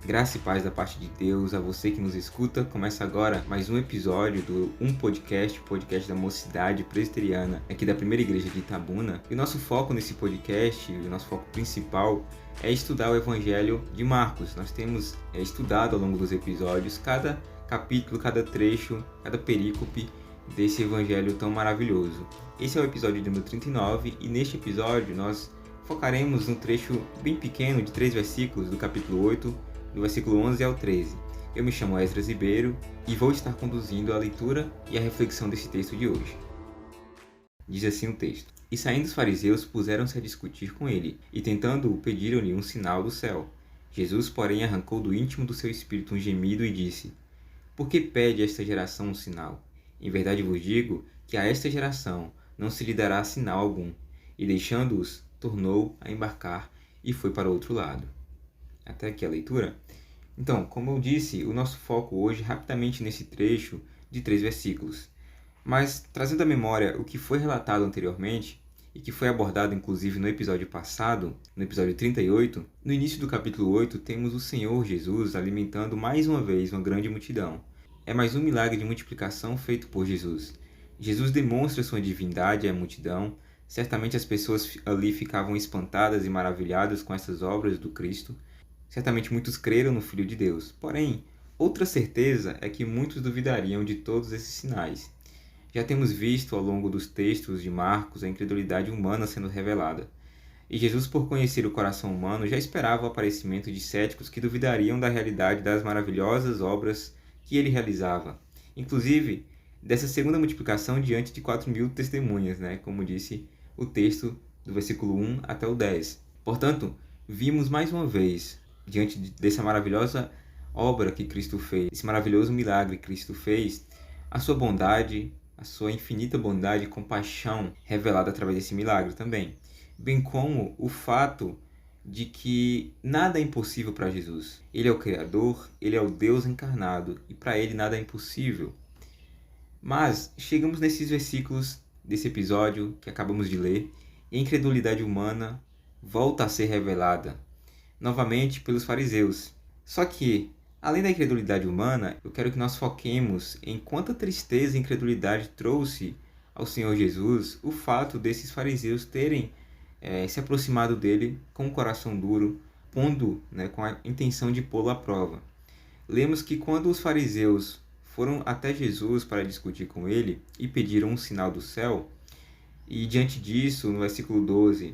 Graça e paz da parte de Deus a você que nos escuta. Começa agora mais um episódio do o podcast da Mocidade Presbiteriana, aqui da Primeira Igreja de Itabuna. E o nosso foco nesse podcast, o nosso foco principal, é estudar o Evangelho de Marcos. Nós temos estudado ao longo dos episódios cada capítulo, cada trecho, cada perícope desse Evangelho tão maravilhoso. Esse é o episódio número 39 e neste episódio nós focaremos num trecho bem pequeno de 3 versículos do capítulo 8, do versículo 11 ao 13. Eu me chamo Esdras Ribeiro e vou estar conduzindo a leitura e a reflexão desse texto de hoje. Diz assim o texto: E saindo os fariseus puseram-se a discutir com ele, e tentando-o pediram-lhe um sinal do céu. Jesus, porém, arrancou do íntimo do seu espírito um gemido e disse: Por que pede esta geração um sinal? Em verdade vos digo que a esta geração não se lhe dará sinal algum. E deixando-os, tornou a embarcar e foi para o outro lado. Até aqui a leitura. Então, como eu disse, o nosso foco hoje rapidamente nesse trecho de 3 versículos. Mas, trazendo à memória o que foi relatado anteriormente, e que foi abordado inclusive no episódio passado, no episódio 38, no início do capítulo 8 temos o Senhor Jesus alimentando mais uma vez uma grande multidão. É mais um milagre de multiplicação feito por Jesus. Jesus demonstra sua divindade à multidão. Certamente as pessoas ali ficavam espantadas e maravilhadas com essas obras do Cristo. Certamente muitos creram no Filho de Deus. Porém, outra certeza é que muitos duvidariam de todos esses sinais. Já temos visto ao longo dos textos de Marcos a incredulidade humana sendo revelada. E Jesus, por conhecer o coração humano, já esperava o aparecimento de céticos que duvidariam da realidade das maravilhosas obras que ele realizava. Inclusive, dessa segunda multiplicação diante de 4.000 testemunhas, como disse o texto do versículo 1 até o 10. Portanto, vimos mais uma vez, diante dessa maravilhosa obra que Cristo fez, esse maravilhoso milagre que Cristo fez, a sua bondade, a sua infinita bondade e compaixão revelada através desse milagre também. Bem como o fato de que nada é impossível para Jesus. Ele é o Criador, ele é o Deus encarnado e para ele nada é impossível. Mas chegamos nesses versículos desse episódio que acabamos de ler e a incredulidade humana volta a ser revelada novamente pelos fariseus. Só que, além da incredulidade humana, eu quero que nós foquemos em quanta tristeza e incredulidade trouxe ao Senhor Jesus o fato desses fariseus terem se aproximado dele com o coração duro, com a intenção de pô-lo à prova. Lemos que quando os fariseus foram até Jesus para discutir com ele e pediram um sinal do céu, e diante disso, no versículo 12,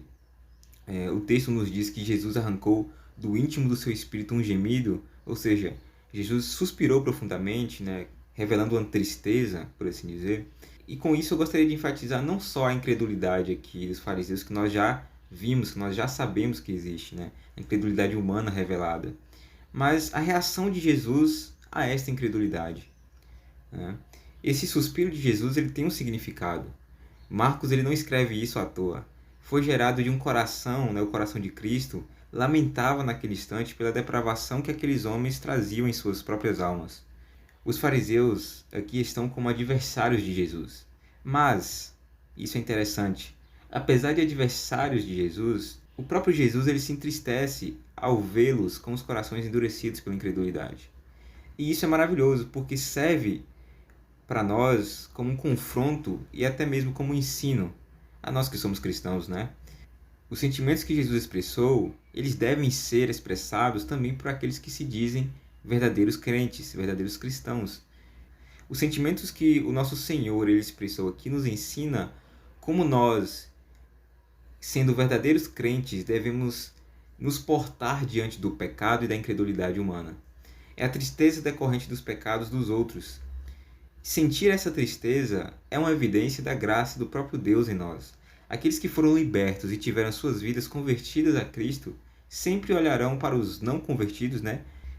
o texto nos diz que Jesus arrancou do íntimo do seu espírito um gemido, ou seja, Jesus suspirou profundamente, revelando uma tristeza, por assim dizer. E com isso eu gostaria de enfatizar não só a incredulidade aqui dos fariseus, que nós já vimos, que nós já sabemos que existe, a incredulidade humana revelada, mas a reação de Jesus a esta incredulidade. Esse suspiro de Jesus ele tem um significado. Marcos ele não escreve isso à toa. Foi gerado de um coração, o coração de Cristo, lamentava naquele instante pela depravação que aqueles homens traziam em suas próprias almas. Os fariseus aqui estão como adversários de Jesus. Mas, isso é interessante, apesar de adversários de Jesus, o próprio Jesus ele se entristece ao vê-los com os corações endurecidos pela incredulidade. E isso é maravilhoso, porque serve para nós como um confronto e até mesmo como um ensino, a nós que somos cristãos, Os sentimentos que Jesus expressou, eles devem ser expressados também por aqueles que se dizem verdadeiros crentes, verdadeiros cristãos. Os sentimentos que o nosso Senhor ele expressou aqui nos ensina como nós, sendo verdadeiros crentes, devemos nos portar diante do pecado e da incredulidade humana. É a tristeza decorrente dos pecados dos outros. Sentir essa tristeza é uma evidência da graça do próprio Deus em nós. Aqueles que foram libertos e tiveram suas vidas convertidas a Cristo sempre olharão para os não convertidos,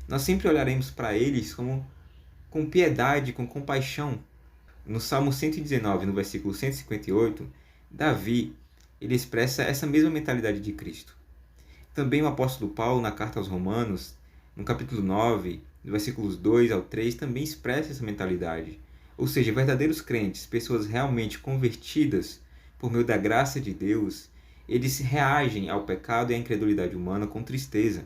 Nós sempre olharemos para eles com piedade, com compaixão. No Salmo 119, no versículo 158, Davi ele expressa essa mesma mentalidade de Cristo. Também o apóstolo Paulo, na carta aos Romanos, no capítulo 9, no versículos 2 ao 3, também expressa essa mentalidade. Ou seja, verdadeiros crentes, pessoas realmente convertidas por meio da graça de Deus, eles reagem ao pecado e à incredulidade humana com tristeza.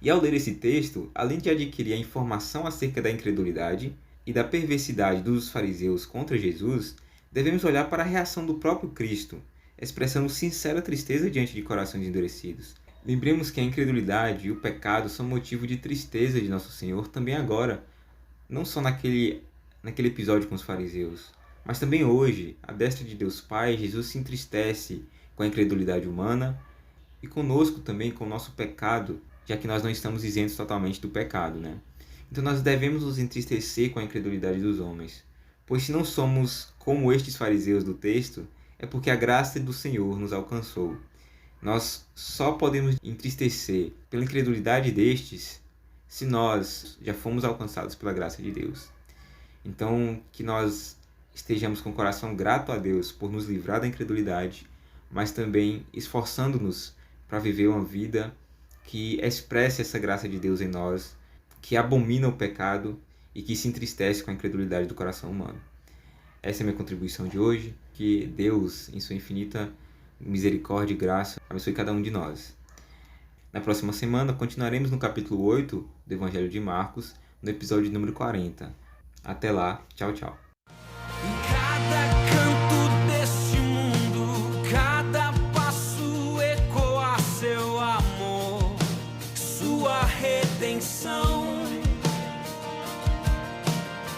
E ao ler esse texto, além de adquirir a informação acerca da incredulidade e da perversidade dos fariseus contra Jesus, devemos olhar para a reação do próprio Cristo, expressando sincera tristeza diante de corações endurecidos. Lembremos que a incredulidade e o pecado são motivo de tristeza de Nosso Senhor também agora, não só naquele episódio com os fariseus, mas também hoje, à destra de Deus Pai, Jesus se entristece com a incredulidade humana e conosco também com o nosso pecado, já que nós não estamos isentos totalmente do pecado, né? Então nós devemos nos entristecer com a incredulidade dos homens, pois se não somos como estes fariseus do texto, é porque a graça do Senhor nos alcançou. Nós só podemos entristecer pela incredulidade destes se nós já fomos alcançados pela graça de Deus. Então, que nós estejamos com o coração grato a Deus por nos livrar da incredulidade, mas também esforçando-nos para viver uma vida que expresse essa graça de Deus em nós, que abomina o pecado e que se entristece com a incredulidade do coração humano. Essa é a minha contribuição de hoje. Que Deus, em sua infinita misericórdia e graça, abençoe cada um de nós. Na próxima semana, continuaremos no capítulo 8 do Evangelho de Marcos, no episódio número 40. Até lá, tchau, tchau. Em cada canto deste mundo, cada passo ecoa seu amor, sua redenção.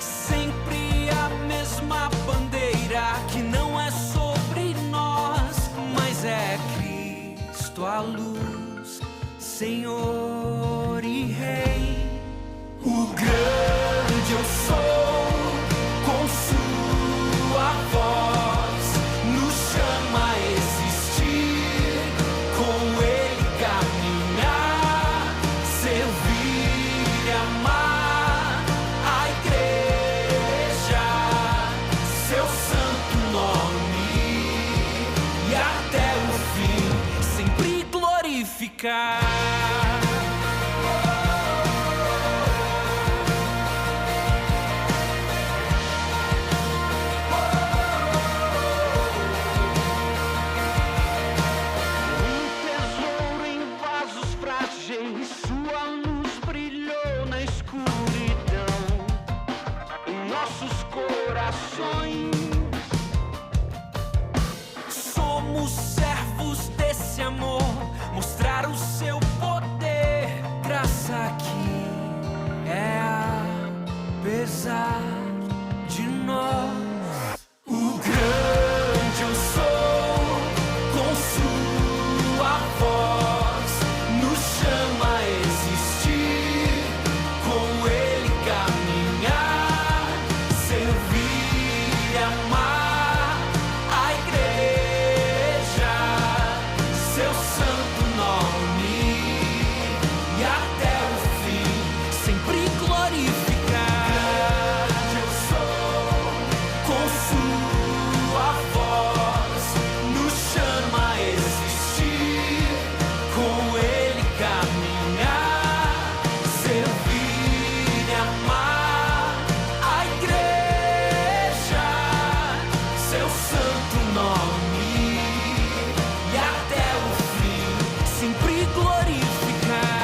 Sempre a mesma bandeira que não é sobre nós, mas é Cristo a luz, Senhor e Rei. O grande eu sou, com sua voz, nos chama a existir, com ele caminhar, servir e amar a igreja, seu santo nome, e até o fim sempre glorificar. Sua luz brilhou na escuridão em nossos corações. Somos servos desse amor, mostrar o seu poder. Graça que é apesar de nós. O grande eu sou, com sua voz, nos chama a existir, com ele caminhar, servir e amar a igreja, seu santo nome, e até o fim sempre glorificar. Eu sou, com sua voz, nos chama a existir, com ele caminhar, servir e amar a igreja, seu santo nome, e até o fim sempre glorificar.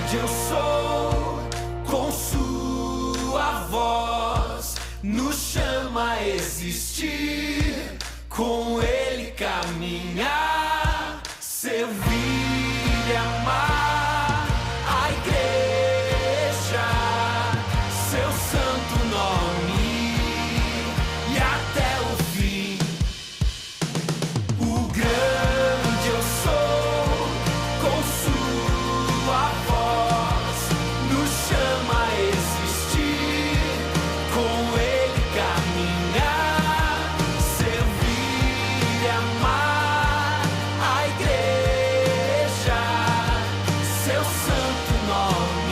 Eu sou, com sua voz, nos chama a existir, com ele caminhar, servir e amar a igreja, seu santo nome, e até o fim. O grande eu sou, com sua voz, nos chama a existir, com ele caminhar, servir e amar a igreja, seu santo nome.